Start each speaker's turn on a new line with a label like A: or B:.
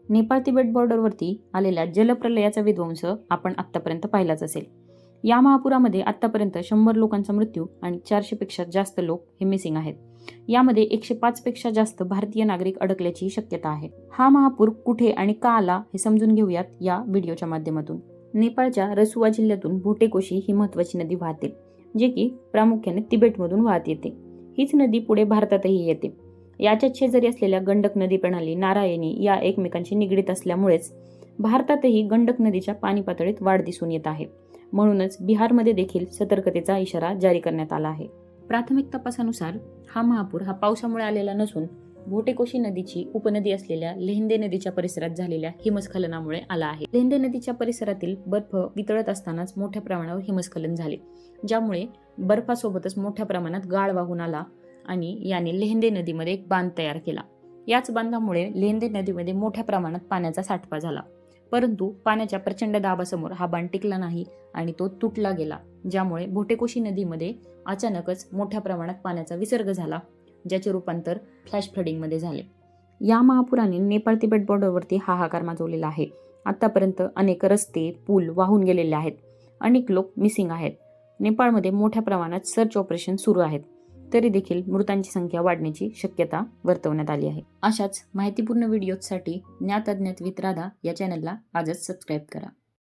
A: Nepal Tibet बॉर्डरवरती आलेल्या जलप्रलयाचा विध्वंस आपण आत्तापर्यंत पाहिलाच असेल। या महापुरामध्ये आत्तापर्यंत 100 लोकांचा मृत्यू आणि 400 पेक्षा जास्त लोक हे मिसिंग आहेत। यामध्ये 105 पेक्षा जास्त भारतीय नागरिक अडकल्याची शक्यता आहे। हा महापूर कुठे आणि का आला हे समजून घेऊयात या व्हिडिओच्या माध्यमातून। नेपाळच्या रसुआ जिल्ह्यातून भोटेकोशी ही महत्त्वाची नदी वाहते, जे की प्रामुख्याने तिबेटमधून वाहत येते। हीच नदी पुढे भारतातही येते। याच्या शेजारी असलेल्या गंडक नदी प्रणाली, नारायणी या एकमेकांशी निगडीत असल्यामुळेच भारतातही गंडक नदीच्या पाणी पातळीत वाढ दिसून येत आहे। म्हणूनच बिहारमध्ये देखील सतर्कतेचा इशारा जारी करण्यात आला आहे। प्राथमिक तपासानुसार हा महापूर हा पावसामुळे आलेला नसून भोटेकोशी नदीची उपनदी असलेल्या लेहेंदे नदीच्या परिसरात झालेल्या हिमस्खलनामुळे आला आहे। लेहेंदे नदीच्या परिसरातील बर्फ वितळत असतानाच मोठ्या प्रमाणावर हिमस्खलन झाले, ज्यामुळे बर्फासोबतच मोठ्या प्रमाणात गाळ वाहून आला आणि याने लेहेंदे नदीमध्ये एक बांध तयार केला। याच बांधामुळे लेहेंदे नदीमध्ये मोठ्या प्रमाणात पाण्याचा साठवा झाला, परंतु पाण्याच्या प्रचंड दाबासमोर हा बांध टिकला नाही आणि तो तुटला गेला, ज्यामुळे भोटेकोशी नदीमध्ये अचानकच मोठ्या प्रमाणात पाण्याचा विसर्ग झाला, ज्याचे रूपांतर फ्लॅश फ्लडिंगमध्ये झाले। या महापुराने नेपाळ तिबेट बॉर्डरवरती हाहाकार माजवलेला आहे। आतापर्यंत अनेक रस्ते, पूल वाहून गेलेले आहेत। अनेक लोक मिसिंग आहेत। नेपाळमध्ये मोठ्या प्रमाणात सर्च ऑपरेशन सुरू आहेत, तरी देखील मृतांची संख्या वाढण्याची शक्यता वर्तवण्यात आली आहे। अशाच माहितीपूर्ण व्हिडिओसाठी ज्ञात अज्ञात विथ राधा या चॅनलला आजच सबस्क्राईब करा।